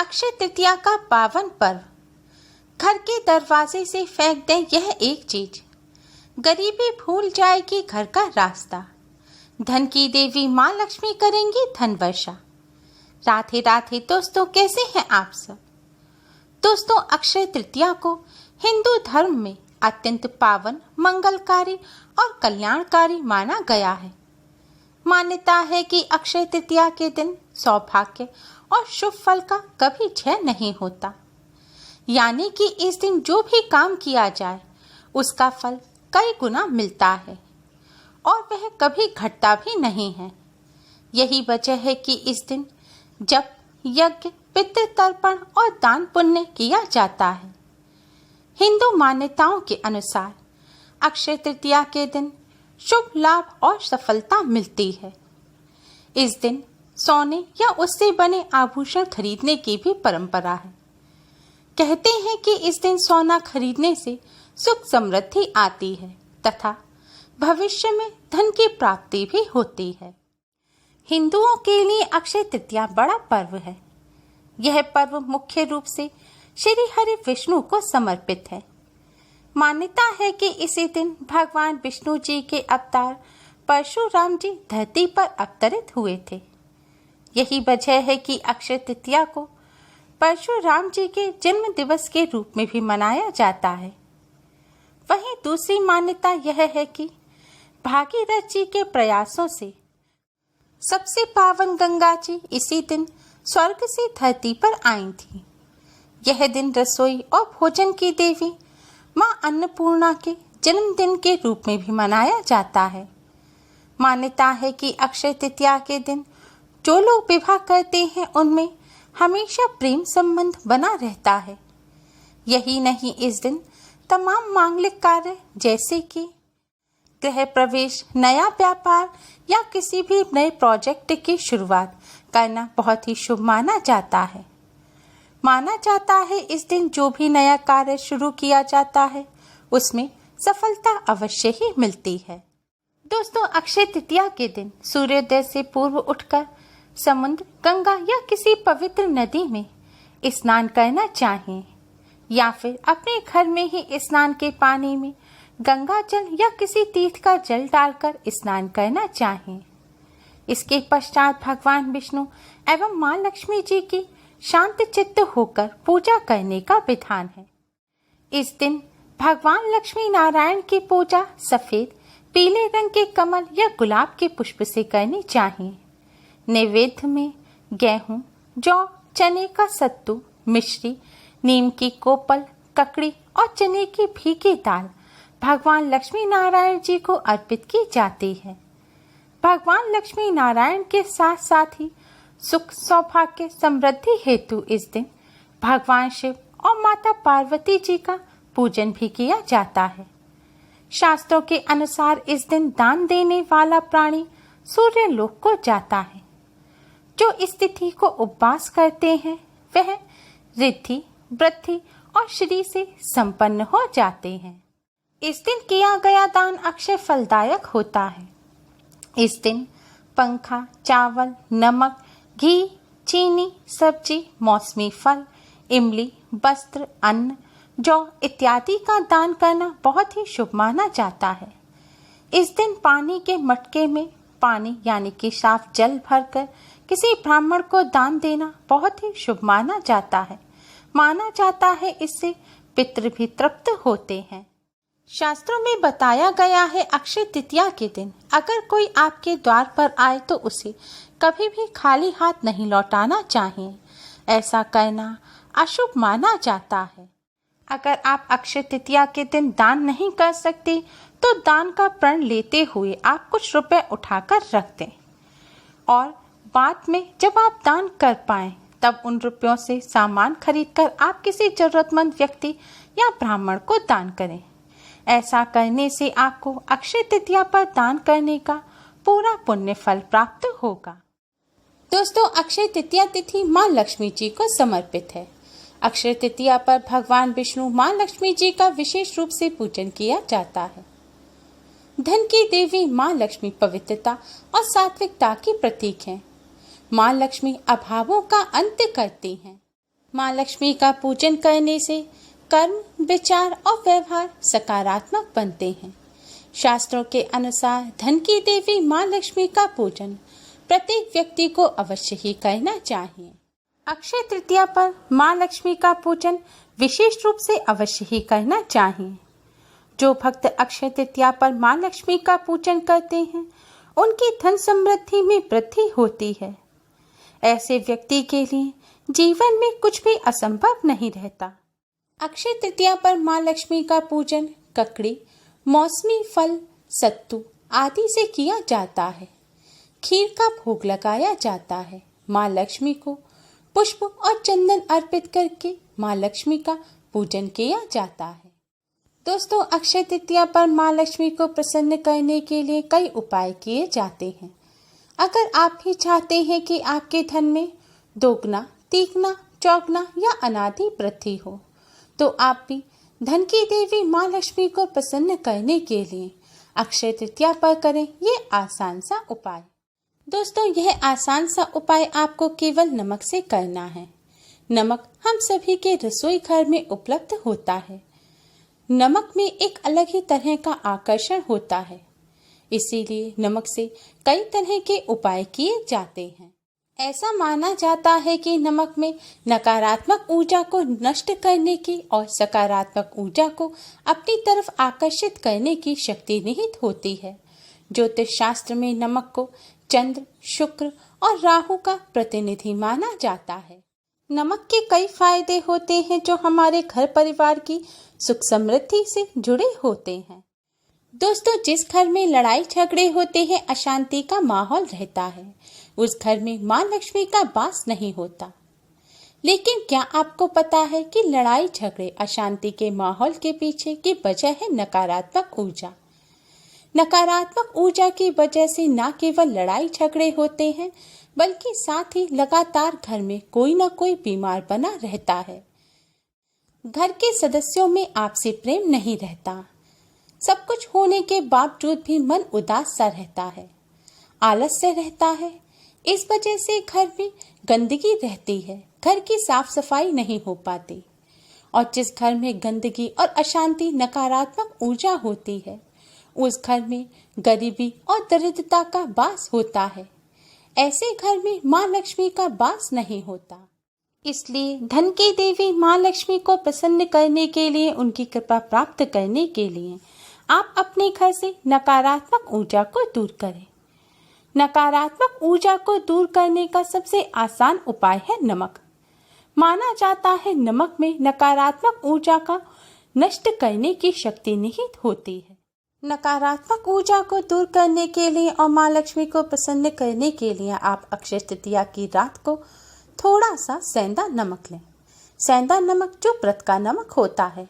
अक्षय तृतीया का पावन पर्व। घर के दरवाजे से फेंक दें यह एक चीज, गरीबी भूल जाएगी घर का रास्ता। धन की देवी माँ लक्ष्मी करेंगी धन वर्षा। राधे राधे दोस्तों, कैसे हैं आप सब। दोस्तों, अक्षय तृतीया को हिंदू धर्म में अत्यंत पावन, मंगलकारी और कल्याणकारी माना गया है। मान्यता है कि अक्षय तृतीया के दिन सौभाग्य और शुभ फल का कभी क्षय नहीं होता, यानी कि इस दिन जो भी काम किया जाए उसका फल कई गुना मिलता है और वह कभी घटता भी नहीं है। यही वजह है कि इस दिन जप, यज्ञ, पितृतर्पण और दान पुण्य किया जाता है। हिंदू मान्यताओं के अनुसार अक्षय तृतीया के दिन शुभ लाभ और सफलता मिलती है। इस दिन सोने या उससे बने आभूषण खरीदने की भी परंपरा है। कहते हैं कि इस दिन सोना खरीदने से सुख समृद्धि आती है तथा भविष्य में धन की प्राप्ति भी होती है। हिंदुओं के लिए अक्षय तृतीया बड़ा पर्व है। यह पर्व मुख्य रूप से श्री हरि विष्णु को समर्पित है। मान्यता है कि इसी दिन भगवान विष्णु जी के अवतार परशुराम जी धरती पर अवतरित हुए थे। यही वजह है कि अक्षय तृतीया को परशुराम जी के जन्म दिवस के रूप में भी मनाया जाता है। वहीं दूसरी मान्यता यह है कि भागीरथ जी के प्रयासों से सबसे पावन गंगा जी इसी दिन स्वर्ग से धरती पर आई थी। यह दिन रसोई और भोजन की देवी मां अन्नपूर्णा के जन्मदिन के रूप में भी मनाया जाता है। मान्यता है कि अक्षय तृतीया के दिन जो लोग विवाह करते हैं उनमें हमेशा प्रेम संबंध बना रहता है। यही नहीं, इस दिन तमाम मांगलिक कार्य जैसे कि गृह प्रवेश, नया व्यापार या किसी भी नए प्रोजेक्ट की शुरुआत करना बहुत ही शुभ माना जाता है। माना जाता है इस दिन जो भी नया कार्य शुरू किया जाता है उसमें सफलता अवश्य ही मिलती है। दोस्तों, अक्षय तृतीया के दिन सूर्योदय से पूर्व उठकर समुद्र, गंगा या किसी पवित्र नदी में स्नान करना चाहिए या फिर अपने घर में ही स्नान के पानी में गंगा जल या किसी तीर्थ का जल डालकर स्नान करना चाहिए। इसके पश्चात भगवान विष्णु एवं मां लक्ष्मी जी की शांत चित्त होकर पूजा करने का विधान है। इस दिन भगवान लक्ष्मी नारायण की पूजा सफेद, पीले रंग के कमल या गुलाब के पुष्प से करनी चाहिए। नैवेद्य में गेहूं, जौ, चने का सत्तू, मिश्री, नीम की कोपल, ककड़ी और चने की भीगी दाल भगवान लक्ष्मी नारायण जी को अर्पित की जाती है। भगवान लक्ष्मी नारायण के साथ साथ ही सुख, सौभाग्य, समृद्धि हेतु इस दिन भगवान शिव और माता पार्वती जी का पूजन भी किया जाता है। शास्त्रों के अनुसार इस दिन दान देने वाला प्राणी सूर्य लोक को जाता है। जो इस तिथि को उपवास करते हैं वह रिद्धि, वृद्धि और श्री से संपन्न हो जाते हैं। इस दिन किया गया दान अक्षय फलदायक होता है। इस दिन पंखा, चावल, नमक, घी, चीनी, सब्जी, मौसमी फल, इमली, वस्त्र, अन्न, जौ इत्यादि का दान करना बहुत ही शुभ माना जाता है। इस दिन पानी के मटके में पानी यानी कि साफ जल भरकर किसी ब्राह्मण को दान देना बहुत ही शुभ माना जाता है। माना जाता है इससे पितृ भी तृप्त होते हैं। शास्त्रों में बताया गया है अक्षय तृतीया के दिन अगर कोई आपके द्वार पर आए तो उसे कभी भी खाली हाथ नहीं लौटाना चाहिए। ऐसा करना अशुभ माना जाता है। अगर आप अक्षय तृतीया के दिन दान नहीं कर सकते तो दान का प्रण लेते हुए आप कुछ रुपए उठाकर रख दें और बाद में जब आप दान कर पाएं तब उन रुपयों से सामान खरीदकर आप किसी जरूरतमंद व्यक्ति या ब्राह्मण को दान करें। ऐसा करने से आपको अक्षय तृतीया पर दान करने का पूरा पुण्य फल प्राप्त होगा। दोस्तों, अक्षय तृतीया तिथि मां लक्ष्मी जी को समर्पित है। अक्षय तृतीया पर भगवान विष्णु, मां लक्ष्मी जी का विशेष रूप से पूजन किया जाता है। धन की देवी मां लक्ष्मी पवित्रता और सात्विकता की प्रतीक हैं। मां लक्ष्मी अभावों का अंत करती हैं। माँ लक्ष्मी का पूजन करने से कर्म, विचार और व्यवहार सकारात्मक बनते हैं। शास्त्रों के अनुसार धन की देवी माँ लक्ष्मी का पूजन प्रत्येक व्यक्ति को अवश्य ही करना चाहिए। अक्षय तृतीया पर माँ लक्ष्मी का पूजन विशेष रूप से अवश्य ही करना चाहिए। जो भक्त अक्षय तृतीया पर माँ लक्ष्मी का पूजन करते हैं उनकी धन समृद्धि में वृद्धि होती है। ऐसे व्यक्ति के लिए जीवन में कुछ भी असंभव नहीं रहता। अक्षय तृतीया पर माँ लक्ष्मी का पूजन ककड़ी, मौसमी फल, सत्तू आदि से किया जाता है। खीर का भोग लगाया जाता है। माँ लक्ष्मी को पुष्प और चंदन अर्पित करके माँ लक्ष्मी का पूजन किया जाता है। दोस्तों, अक्षय तृतीया पर माँ लक्ष्मी को प्रसन्न करने के लिए कई उपाय किए जाते हैं। अगर आप भी चाहते हैं कि आपके धन में दोगुना, तीगुना, चौगुना या अनादि वृद्धि हो, तो आप भी धन की देवी माँ लक्ष्मी को प्रसन्न करने के लिए अक्षय तृतीया पर करें ये आसान सा उपाय। दोस्तों, यह आसान सा उपाय आपको केवल नमक से करना है। नमक हम सभी के रसोई घर में उपलब्ध होता है। नमक में एक अलग ही तरह का आकर्षण होता है, इसीलिए नमक से कई तरह के उपाय किए जाते हैं। ऐसा माना जाता है कि नमक में नकारात्मक ऊर्जा को नष्ट करने की और सकारात्मक ऊर्जा को अपनी तरफ आकर्षित करने की शक्ति निहित होती है। ज्योतिष शास्त्र में नमक को चंद्र, शुक्र और राहु का प्रतिनिधि माना जाता है। नमक के कई फायदे होते हैं जो हमारे घर परिवार की सुख समृद्धि से जुड़े होते हैं। दोस्तों, जिस घर में लड़ाई झगड़े होते हैं, अशांति का माहौल रहता है, उस घर में माँ लक्ष्मी का वास नहीं होता। लेकिन क्या आपको पता है कि लड़ाई झगड़े, अशांति के माहौल के पीछे की वजह है नकारात्मक ऊर्जा। नकारात्मक ऊर्जा की वजह से न केवल लड़ाई झगड़े होते हैं, बल्कि साथ ही लगातार घर में कोई न कोई बीमार बना रहता है। घर के सदस्यों में आपसी प्रेम नहीं रहता। सब कुछ होने के बावजूद भी मन उदास सा रहता है, आलस्य रहता है। इस वजह से घर में गंदगी रहती है, घर की साफ सफाई नहीं हो पाती। और जिस घर में गंदगी और अशांति, नकारात्मक ऊर्जा होती है, उस घर में गरीबी और दरिद्रता का वास होता है। ऐसे घर में माँ लक्ष्मी का वास नहीं होता। इसलिए धन की देवी माँ लक्ष्मी को प्रसन्न करने के लिए, उनकी कृपा प्राप्त करने के लिए आप अपने घर से नकारात्मक ऊर्जा को दूर करें। नकारात्मक ऊर्जा को दूर करने का सबसे आसान उपाय है नमक। माना जाता है नमक में नकारात्मक ऊर्जा का नष्ट करने की शक्ति निहित होती है। नकारात्मक ऊर्जा को दूर करने के लिए और माँ लक्ष्मी को प्रसन्न करने के लिए आप अक्षय तृतीया की रात को थोड़ा सा सेंधा नमक लें। सेंधा नमक जो व्रत का नमक होता है,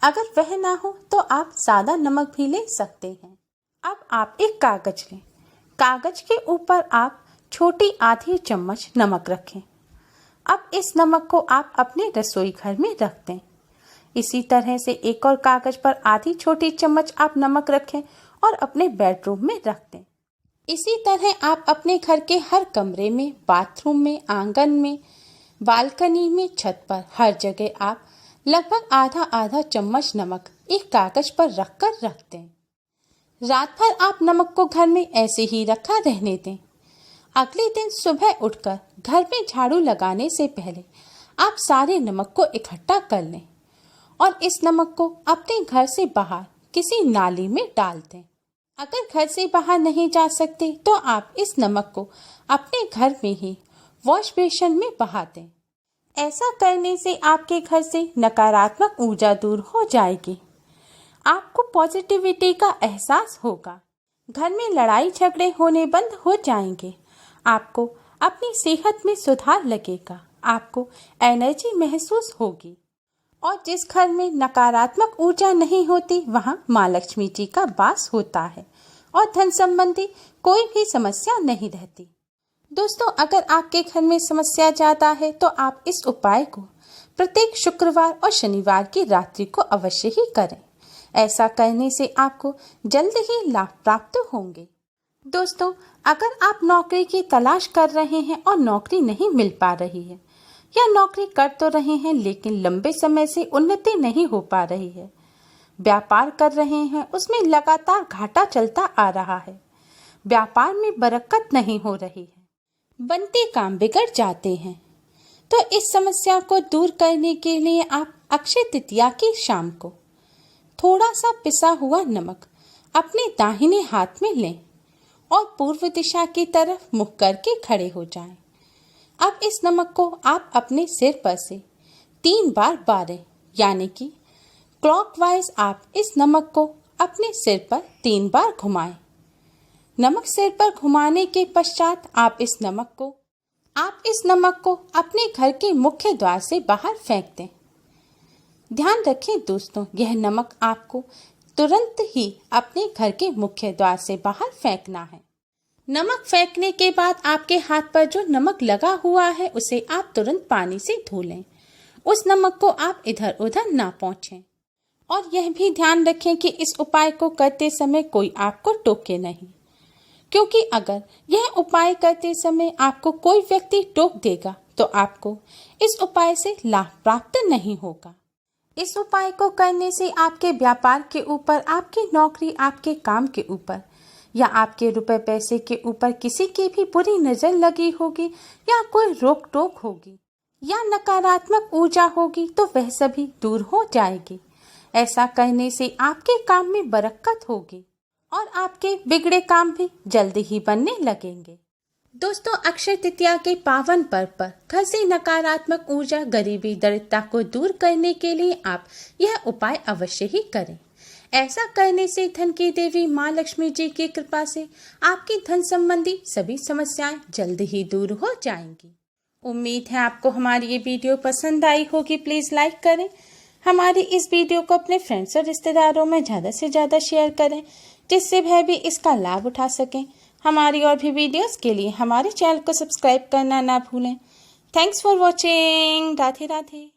अगर वह ना हो तो आप सादा नमक भी ले सकते हैं। अब आप एक कागज लें। कागज के ऊपर आप छोटी आधी चम्मच नमक रखें। अब इस नमक को आप अपने रसोई घर में रख दें। इसी तरह से एक और कागज पर आधी छोटी चम्मच आप नमक रखें और अपने बेडरूम में रख दें। इसी तरह आप अपने घर के हर कमरे में, बाथरूम में, आंगन में, बालकनी में, छत पर, हर जगह आप लगभग आधा आधा चम्मच नमक एक कागज पर रखकर रख दें। रात भर आप नमक को घर में ऐसे ही रखा रहने दें। अगले दिन सुबह उठकर घर में झाड़ू लगाने से पहले आप सारे नमक को इकट्ठा कर लें और इस नमक को अपने घर से बाहर किसी नाली में डाल दें। अगर घर से बाहर नहीं जा सकते तो आप इस नमक को अपने घर में ही वॉश बेसिन में बहा दें। ऐसा करने से आपके घर से नकारात्मक ऊर्जा दूर हो जाएगी। आपको पॉजिटिविटी का एहसास होगा। घर में लड़ाई झगड़े होने बंद हो जाएंगे। आपको अपनी सेहत में सुधार लगेगा। आपको एनर्जी महसूस होगी। और जिस घर में नकारात्मक ऊर्जा नहीं होती, वहाँ माँ लक्ष्मी जी का वास होता है और धन संबंधी कोई भी समस्या नहीं रहती। दोस्तों, अगर आपके घर में समस्या ज्यादा है तो आप इस उपाय को प्रत्येक शुक्रवार और शनिवार की रात्रि को अवश्य ही करें। ऐसा करने से आपको जल्द ही लाभ प्राप्त होंगे। दोस्तों, अगर आप नौकरी की तलाश कर रहे हैं और नौकरी नहीं मिल पा रही है, या नौकरी कर तो रहे हैं लेकिन लंबे समय से उन्नति नहीं हो पा रही है। व्यापार कर रहे हैं, उसमें लगातार घाटा चलता आ रहा है। व्यापार में बरकत नहीं हो रही है, बनते काम बिगड़ जाते हैं। तो इस समस्या को दूर करने के लिए आप अक्षय तृतीया की शाम को थोड़ा सा पिसा हुआ नमक अपने दाहिने हाथ में लें और पूर्व दिशा की तरफ मुख करके खड़े हो जाएं। अब इस नमक को आप अपने सिर पर से 3 बार बारें, यानी कि क्लॉकवाइज आप इस नमक को अपने सिर पर 3 बार घुमाएं। नमक सिर पर घुमाने के पश्चात आप इस नमक को अपने घर के मुख्य द्वार से बाहर फेंक दें। ध्यान रखें दोस्तों, यह नमक आपको तुरंत ही अपने घर के मुख्य द्वार से बाहर फेंकना है। नमक फेंकने के बाद आपके हाथ पर जो नमक लगा हुआ है उसे आप तुरंत पानी से धो लें। उस नमक को आप इधर उधर ना पोंछें। और यह भी ध्यान रखें कि इस उपाय को करते समय कोई आपको टोके नहीं, क्योंकि अगर यह उपाय करते समय आपको कोई व्यक्ति टोक देगा तो आपको इस उपाय से लाभ प्राप्त नहीं होगा। इस उपाय को करने से आपके व्यापार के ऊपर, आपकी नौकरी, आपके काम के ऊपर या आपके रुपए पैसे के ऊपर किसी की भी बुरी नजर लगी होगी या कोई रोक टोक होगी या नकारात्मक ऊर्जा होगी तो वह सभी दूर हो जाएगी। ऐसा करने से आपके काम में बरकत होगी और आपके बिगड़े काम भी जल्दी ही बनने लगेंगे। दोस्तों, अक्षय तृतीया के पावन पर्व पर घर से नकारात्मक ऊर्जा, गरीबी, दरिद्रता को दूर करने के लिए आप यह उपाय अवश्य ही करें। ऐसा करने से धन की देवी माँ लक्ष्मी जी की कृपा से आपकी धन संबंधी सभी समस्याएं जल्द ही दूर हो जाएंगी। उम्मीद है आपको हमारी ये वीडियो पसंद आई होगी। प्लीज लाइक करें। हमारी इस वीडियो को अपने फ्रेंड्स और रिश्तेदारों में ज़्यादा से ज़्यादा शेयर करें, जिससे वह भी इसका लाभ उठा सकें। हमारी और भी वीडियोस के लिए हमारे चैनल को सब्सक्राइब करना ना भूलें। Thanks for watching. Radhe Radhe.